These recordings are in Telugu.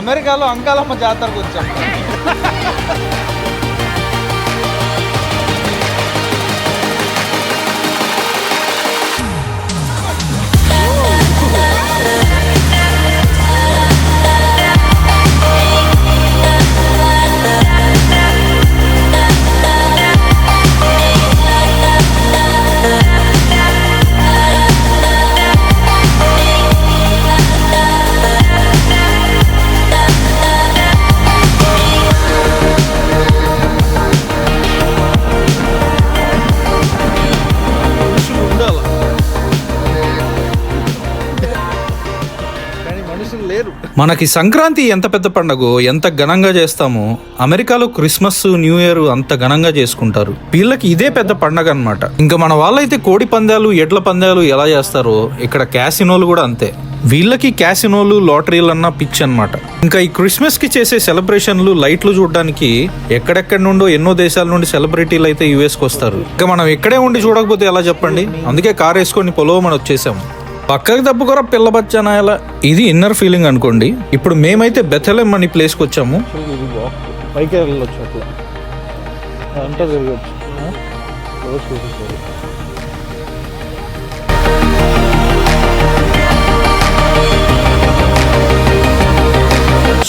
అమెరికాలో అంకాలమ్మ జాతరకు వచ్చాం. మనకి సంక్రాంతి ఎంత పెద్ద పండుగో, ఎంత ఘనంగా చేస్తామో అమెరికాలో క్రిస్మస్, న్యూ ఇయర్ అంత ఘనంగా చేసుకుంటారు. వీళ్ళకి ఇదే పెద్ద పండగ అన్నమాట. ఇంకా మన వాళ్ళైతే కోడి పందాలు, ఎడ్ల పందాలు ఎలా చేస్తారో ఇక్కడ క్యాసినోలు కూడా అంతే. వీళ్ళకి క్యాసినోలు, లాటరీలు అన్న పిచ్ అన్నమాట. ఇంకా ఈ క్రిస్మస్ కి చేసే సెలబ్రేషన్లు, లైట్లు చూడడానికి ఎక్కడెక్కడి నుండో ఎన్నో దేశాల నుండి సెలబ్రిటీలు అయితే యుఎస్కి వస్తారు. ఇంకా మనం ఇక్కడే ఉండి చూడకపోతే ఎలా చెప్పండి. అందుకే కార్ వేసుకొని పొలవమని వచ్చేసాము. పక్కకి తప్పుకోరా పిల్ల బచ్చానా ఎలా. ఇది ఇన్నర్ ఫీలింగ్ అనుకోండి. ఇప్పుడు మేమైతే బెథెలెమ్ అనే ప్లేస్కి వచ్చాము. పైకి వెళ్ళొచ్చు, అట్లా అంతా తిరగచ్చు.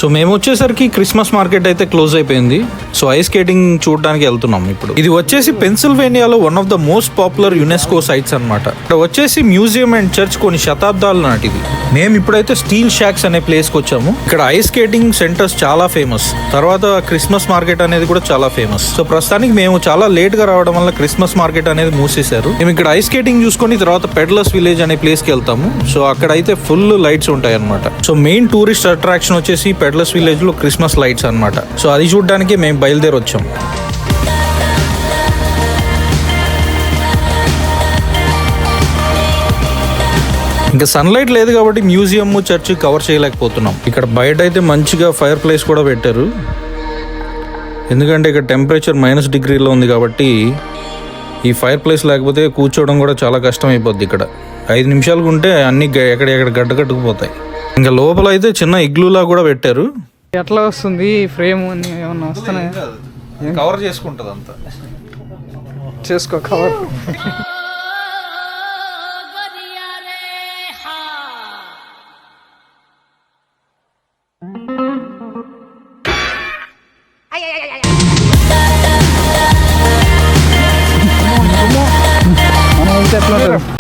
సో మేము వచ్చేసరికి క్రిస్మస్ మార్కెట్ అయితే క్లోజ్ అయిపోయింది. సో ఐస్ స్కేటింగ్ చూడడానికి వెళ్తున్నాం ఇప్పుడు. ఇది వచ్చేసి పెన్సిల్వేనియాలో one of the most popular UNESCO sites అన్నమాట. ఇక్కడ వచ్చేసి మ్యూజియం అండ్ చర్చ్ కొన్ని శతాబ్దాల నాటిది. మేము ఇప్పుడైతే స్టీల్ షాక్స్ అనే ప్లేస్ కి వచ్చాము. ఇక్కడ ఐస్ స్కేటింగ్ సెంటర్స్ చాలా ఫేమస్. తర్వాత క్రిస్మస్ మార్కెట్ అనేది కూడా చాలా ఫేమస్. సో ప్రస్తుతానికి మేము చాలా లేట్ గా రావడం వల్ల క్రిస్మస్ మార్కెట్ అనేది మూసేశారు. మేము ఇక్కడ ఐస్ స్కేటింగ్ చూసుకొని తర్వాత పెడ్లర్స్ విలేజ్ అనే ప్లేస్ కి వెళ్తాము. సో అక్కడ అయితే ఫుల్ లైట్స్ ఉంటాయి అన్నమాట. సో మెయిన్ టూరిస్ట్ అట్రాక్షన్ వచ్చేసి పెడ్లర్స్ విలేజ్ లో క్రిస్మస్ లైట్స్ అన్నమాట. సో అది చూడడానికి మేము బయలుదేరి వచ్చాం. ఇంకా సన్లైట్ లేదు కాబట్టి మ్యూజియం, చర్చ్ కవర్ చేయలేకపోతున్నాం. ఇక్కడ బయట అయితే మంచిగా ఫైర్ ప్లేస్ కూడా పెట్టారు. ఎందుకంటే ఇక్కడ టెంపరేచర్ -డిగ్రీలో ఉంది కాబట్టి ఈ ఫైర్ ప్లేస్ లేకపోతే కూర్చోవడం కూడా చాలా కష్టం అయిపోద్ది. ఇక్కడ 5 నిమిషాలకు ఉంటే అన్ని ఎక్కడెక్కడ గడ్డకట్టుకుపోతాయి. ఇంకా లోపల అయితే చిన్న ఇగ్లూలా కూడా పెట్టారు. ఎట్లా వస్తుంది ఫ్రేమ్ ఏమన్నా వస్తున్నాయి, కవర్ చేసుకుంటుంది అంతా. చేసుకో కవర్.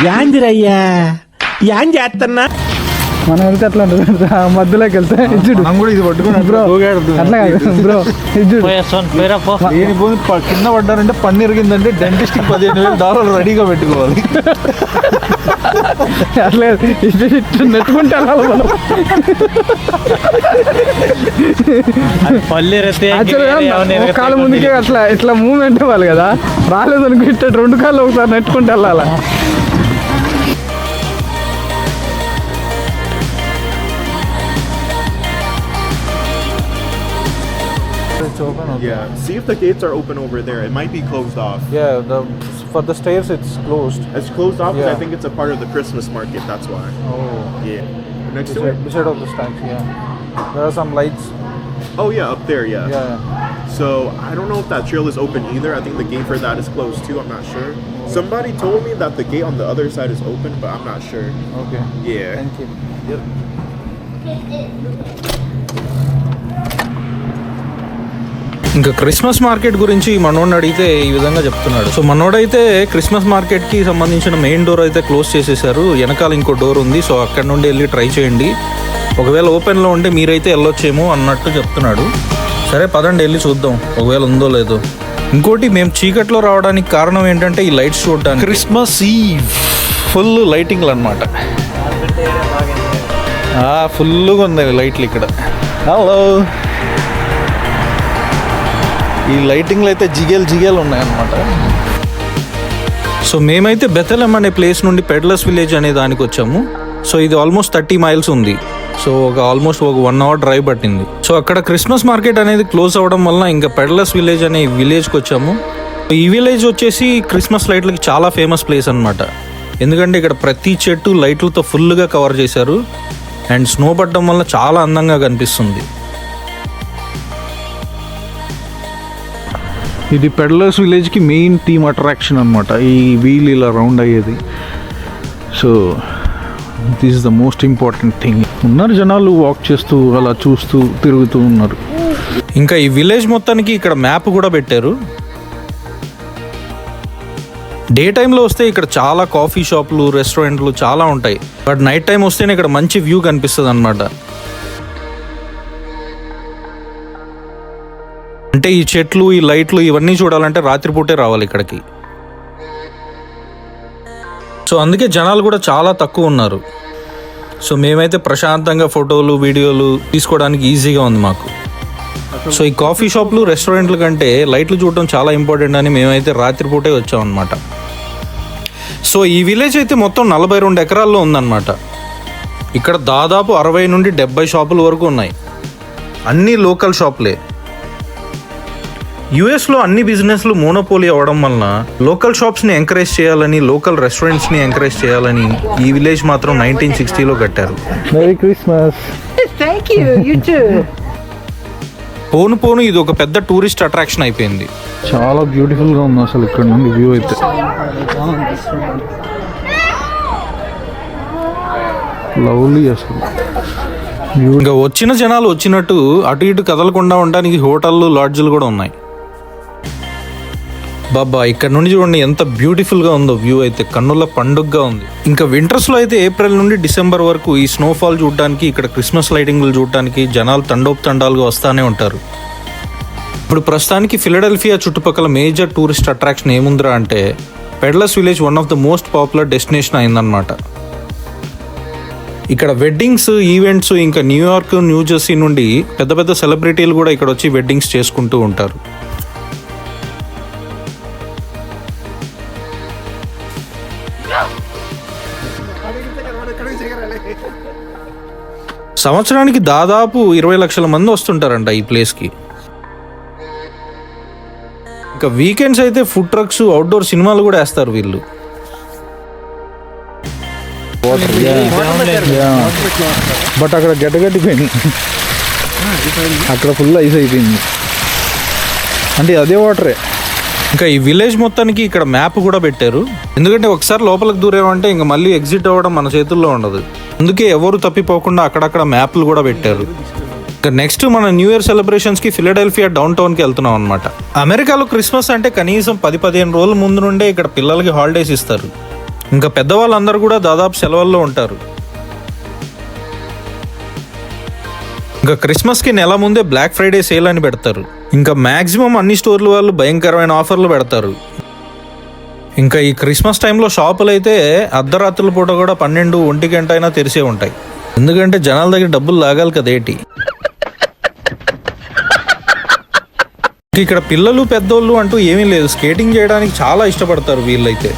యాందిరయ్యా యాన్ చేస్తున్నా. మనం వెళ్తే ఎట్లా ఉంటుంది, మధ్యలోకి వెళ్తే ఇది పట్టుకుని బ్రో అట్లా కాదు బ్రో. కింద పడ్డారంటే పన్ను ఇరిగిందంటే డెంటిస్ట్ కి $15,000 రెడీగా పెట్టుకోవాలి. అట్లా నెట్టుకుంటే మనం కాళ్ళ ముందుకే అట్లా ఇట్లా మూవ్మెంట్ అవ్వాలి కదా. రాలేదు అనుకో ఇట్లా 2 కాళ్ళు ఒకసారి నెట్టుకుంటే వెళ్ళాలా. It's open. Okay. Yeah. See if the gates are open over there. It might be closed off. Yeah. For the stairs, it's closed. It's closed off because Yeah. I think it's a part of the Christmas market. That's why. Oh. Yeah. Next to it. Beside of the stacks. Yeah. There are some lights. Oh yeah, up there. Yeah. Yeah. So I don't know if that trail is open either. I think the gate for that is closed too. I'm not sure. Somebody told me that the gate on the other side is open, but I'm not sure. Okay. Yeah. Thank you. Yep. ఇంకా క్రిస్మస్ మార్కెట్ గురించి మనోడిని అడిగితే ఈ విధంగా చెప్తున్నాడు. సో మనోడైతే క్రిస్మస్ మార్కెట్ కి సంబంధించిన మెయిన్ డోర్ అయితే క్లోజ్ చేసేసారు. వెనకాల ఇంకో డోర్ ఉంది. సో అక్కడ నుండి వెళ్ళి ట్రై చేయండి. ఒకవేళ ఓపెన్ లో ఉంటే మీరైతే వెళ్ళొచ్చేమో అన్నట్టు చెప్తున్నాడు. సరే పదండి వెళ్ళి చూద్దాం ఒకవేళ ఉందో లేదో. ఇంకోటి మేము చీకట్లో రావడానికి కారణం ఏంటంటే ఈ లైట్స్ చూడడానికి. క్రిస్మస్ ఈవ్ ఫుల్ లైటింగ్లు అనమాట. ఫుల్గా ఉంది లైట్లు ఇక్కడ. హలో, ఈ లైటింగ్లు అయితే జిగేలు ఉన్నాయన్నమాట. సో మేమైతే బెథెలెమ్ అనే ప్లేస్ నుండి పెడ్లర్స్ విలేజ్ అనే దానికి వచ్చాము. సో ఇది ఆల్మోస్ట్ 30 మైల్స్ ఉంది. సో ఆల్మోస్ట్ ఒక 1 అవర్ డ్రైవ్ పట్టింది. సో అక్కడ క్రిస్మస్ మార్కెట్ అనేది క్లోజ్ అవ్వడం వల్ల ఇంకా పెడ్లర్స్ విలేజ్ అనే విలేజ్కి వచ్చాము. ఈ విలేజ్ వచ్చేసి క్రిస్మస్ లైట్లకి చాలా ఫేమస్ ప్లేస్ అనమాట. ఎందుకంటే ఇక్కడ ప్రతి చెట్టు లైట్లతో ఫుల్గా కవర్ చేశారు. అండ్ స్నో పడడం వల్ల చాలా అందంగా కనిపిస్తుంది. ఇది పెడ్లర్స్ విలేజ్కి మెయిన్ థీమ్ అట్రాక్షన్ అనమాట, ఈ వీల్ ఇలా రౌండ్ అయ్యేది. So this is the most important thing. ఉన్నారు జనాలు వాక్ చేస్తూ అలా చూస్తూ తిరుగుతూ ఉన్నారు. ఇంకా ఈ విలేజ్ మొత్తానికి ఇక్కడ మ్యాప్ కూడా పెట్టారు. డే టైంలో వస్తే ఇక్కడ చాలా కాఫీ షాపులు, రెస్టారెంట్లు చాలా ఉంటాయి. బట్ నైట్ టైం వస్తేనే ఇక్కడ మంచి వ్యూ కనిపిస్తుంది అనమాట. అంటే ఈ చెట్లు, ఈ లైట్లు ఇవన్నీ చూడాలంటే రాత్రిపూటే రావాలి ఇక్కడికి. సో అందుకే జనాలు కూడా చాలా తక్కువ ఉన్నారు. సో మేమైతే ప్రశాంతంగా ఫోటోలు, వీడియోలు తీసుకోవడానికి ఈజీగా ఉంది మాకు. సో ఈ కాఫీ షాప్లు, రెస్టారెంట్ల కంటే లైట్లు చూడటం చాలా ఇంపార్టెంట్ అని మేమైతే రాత్రిపూటే వచ్చాం అనమాట. సో ఈ విలేజ్ అయితే మొత్తం 42 ఎకరాల్లో ఉందన్నమాట. ఇక్కడ దాదాపు 60 నుండి 70 షాపుల వరకు ఉన్నాయి. అన్నీ లోకల్ షాపులే. యుఎస్లో అన్ని బిజినెస్లు మోనోపోలీ అవ్వడం వలన లోకల్ షాప్స్ని ఎంకరేజ్ చేయాలని, లోకల్ రెస్టారెంట్స్ని ఎంకరేజ్ చేయాలని ఈ విలేజ్ మాత్రం 1960లో కట్టారు. Merry Christmas. Thank you. You too. పోను ఇది ఒక పెద్ద టూరిస్ట్ అట్రాక్షన్ అయిపోయింది. చాలా బ్యూటిఫుల్గా ఉంది అసలు ఇక్కడ నుండి వ్యూ అయితే. లవ్లీ అసలు. ఇంకా వచ్చిన జనాలు వచ్చినట్టు అటు ఇటు కదలకుండా ఉండడానికి హోటళ్ళు, లాడ్జ్లు కూడా ఉన్నాయి. బాబా ఇక్కడ నుండి చూడండి ఎంత బ్యూటిఫుల్గా ఉందో వ్యూ అయితే, కన్నుల పండుగగా ఉంది. ఇంకా వింటర్స్లో అయితే ఏప్రిల్ నుండి డిసెంబర్ వరకు ఈ స్నోఫాల్ చూడడానికి, ఇక్కడ క్రిస్మస్ లైటింగ్లు చూడడానికి జనాలు తండోపుతండాలుగా వస్తూనే ఉంటారు. ఇప్పుడు ప్రస్తుతానికి ఫిలడెల్ఫియా చుట్టుపక్కల మేజర్ టూరిస్ట్ అట్రాక్షన్ ఏముందిరా అంటే peddlers village one of the most popular destination అయిందనమాట. ఇక్కడ వెడ్డింగ్స్, ఈవెంట్స్, ఇంకా న్యూయార్క్, న్యూజెర్సీ నుండి పెద్ద పెద్ద సెలబ్రిటీలు కూడా ఇక్కడ వచ్చి వెడ్డింగ్స్ చేసుకుంటూ ఉంటారు. సంవత్సరానికి దాదాపు 20 లక్షల మంది వస్తుంటారంట ఈ ప్లేస్కి. ఇంకా వీకెండ్స్ అయితే ఫుడ్ ట్రక్స్, అవుట్డోర్ సినిమాలు కూడా వేస్తారు వీళ్ళు. బట్ అక్కడ గడ్డగట్టిపోయింది, అక్కడ ఫుల్ ఐస్ అయిపోయింది. అంటే అదే వాటరే. ఇంకా ఈ విలేజ్ మొత్తానికి ఇక్కడ మ్యాప్ కూడా పెట్టారు. ఎందుకంటే ఒకసారి లోపలికి దూరేమంటే ఇంకా మళ్ళీ ఎగ్జిట్ అవ్వడం మన చేతుల్లో ఉండదు. అందుకే ఎవరు తప్పిపోకుండా అక్కడక్కడ మ్యాప్లు కూడా పెట్టారు. ఇంకా నెక్స్ట్ మన న్యూ ఇయర్ సెలబ్రేషన్స్కి ఫిలడెల్ఫియా డౌన్ టౌన్కి వెళ్తున్నాం అనమాట. అమెరికాలో క్రిస్మస్ అంటే కనీసం 10-15 రోజుల ముందు నుండే ఇక్కడ పిల్లలకి హాలిడేస్ ఇస్తారు. ఇంకా పెద్దవాళ్ళందరూ కూడా దాదాపు సెలవుల్లో ఉంటారు. ఇంకా క్రిస్మస్కి నెల ముందే బ్లాక్ ఫ్రైడే సేల్ అని పెడతారు. ఇంకా మ్యాక్సిమం అన్ని స్టోర్ల వాళ్ళు భయంకరమైన ఆఫర్లు పెడతారు. ఇంకా ఈ క్రిస్మస్ టైంలో షాపులు అయితే అర్ధరాత్రుల పూట కూడా 12-1 గంట అయినా తెరిసే ఉంటాయి. ఎందుకంటే జనాల దగ్గర డబ్బులు లాగాలి కదేటి. ఇక్కడ పిల్లలు, పెద్దోళ్ళు అంటూ ఏమీ లేదు. స్కేటింగ్ చేయడానికి చాలా ఇష్టపడతారు వీళ్ళైతే.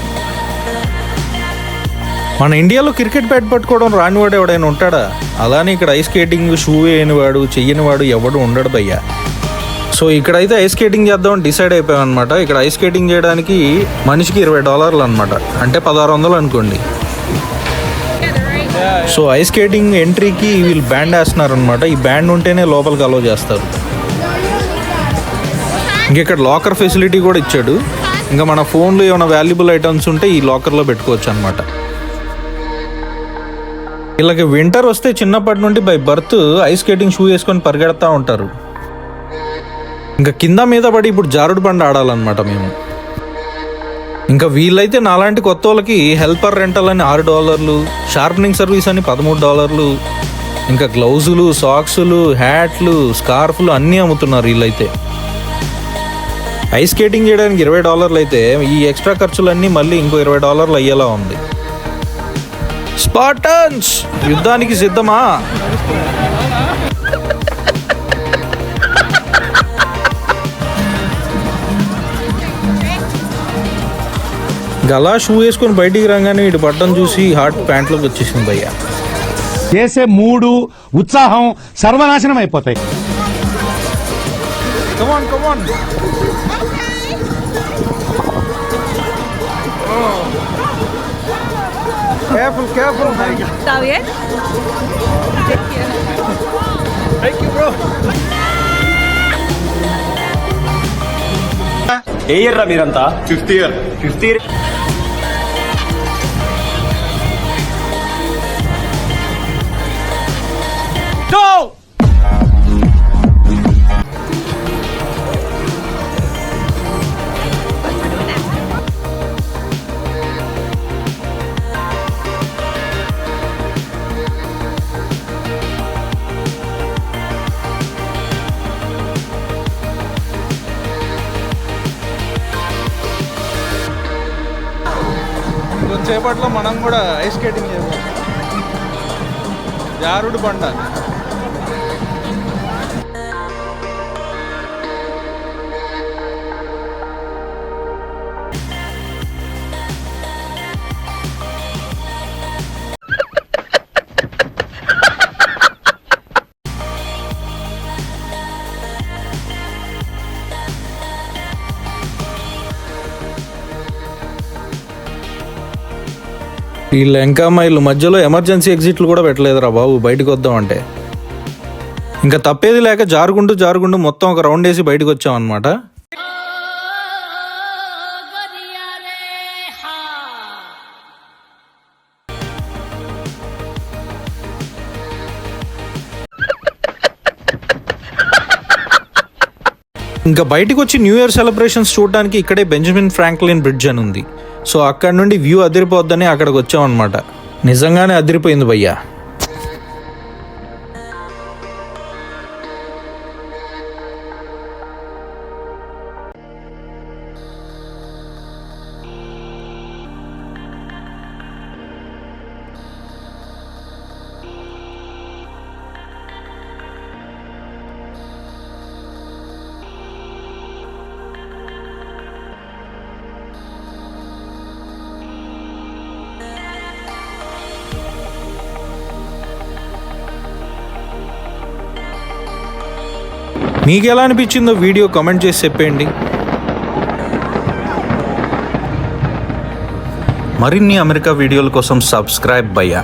మన ఇండియాలో క్రికెట్ బ్యాట్ పట్టుకోవడం రానివాడు ఎవడైనా ఉంటాడా? అలానే ఇక్కడ ఐస్ స్కేటింగ్ షూ వేయనివాడు, చెయ్యనివాడు ఎవడు ఉండడు భయ్యా. సో ఇక్కడైతే ఐస్ స్కేటింగ్ చేద్దామని డిసైడ్ అయిపోయాం అనమాట. ఇక్కడ ఐస్ స్కేటింగ్ చేయడానికి మనిషికి $20 అనమాట, అంటే 1600 అనుకోండి. సో ఐస్ స్కేటింగ్ ఎంట్రీకి వీళ్ళు బ్యాండ్ వేస్తున్నారు అనమాట. ఈ బ్యాండ్ ఉంటేనే లోపలికి అలో చేస్తారు. ఇక్కడ లాకర్ ఫెసిలిటీ కూడా ఇచ్చాడు. ఇంకా మన ఫోన్లో ఏమైనా వాల్యుబుల్ ఐటమ్స్ ఉంటే ఈ లాకర్లో పెట్టుకోవచ్చు అనమాట. వీళ్ళకి వింటర్ వస్తే చిన్నప్పటి నుండి by birth ice skating shoe వేసుకొని పరిగెడతా ఉంటారు. ఇంకా కింద మీద పడి ఇప్పుడు జారుడు బండ ఆడాలన్నమాట మేము. ఇంకా వీళ్ళైతే నాలాంటి కొత్త వాళ్ళకి హెల్పర్ రెంటల్ అని $6, షార్పనింగ్ సర్వీస్ అని $13, ఇంకా గ్లౌజులు, సాక్సులు, హ్యాట్లు, స్కార్ఫ్లు అన్నీ అమ్ముతున్నారు వీళ్ళైతే. ఐస్ స్కేటింగ్ చేయడానికి $20 అయితే ఈ ఎక్స్ట్రా ఖర్చులన్నీ మళ్ళీ ఇంకో $20 అయ్యేలా ఉంది. స్పార్టన్స్ యుద్ధానికి సిద్ధమా? గలా షూ వేసుకొని బయటికి రాగానే ఇటు బట్టను చూసి హాట్ ప్యాంట్లోకి వచ్చేసింది భయ్యా. చేసే మూడు, ఉత్సాహం సర్వనాశనం అయిపోతాయి. కమాన్ కమాన్. Careful, careful. ¿Está bien? Thank you, bro. A year రా మీరంతా? 5th year. 5th year. కొంచెంసేపట్లో మనం కూడా ఐస్ స్కేటింగ్ చేయబోతాం. జారుడు బండ. ఈ లంకామాయిలు మధ్యలో ఎమర్జెన్సీ ఎగ్జిట్లు కూడా పెట్టలేదురా బాబు బయటకు వద్దామంటే. ఇంకా తప్పేది లేక జారుకుంటూ మొత్తం ఒక రౌండ్ వేసి బయటకు వచ్చామన్నమాట. ఇంకా బయటకు వచ్చి న్యూ ఇయర్ సెలబ్రేషన్స్ చూడడానికి ఇక్కడే బెంజమిన్ ఫ్రాంక్లిన్ బ్రిడ్జ్ అని ఉంది. సో అక్కడ నుండి వ్యూ అదిరిపోద్దని అక్కడికి వచ్చామన్నమాట. నిజంగానే అదిరిపోయింది భయ్యా. మీకు ఎలా అనిపించిందో వీడియో కామెంట్ చేసి చెప్పండి. మరిన్ని అమెరికా వీడియోల కోసం సబ్స్క్రైబ్ భయ్యా.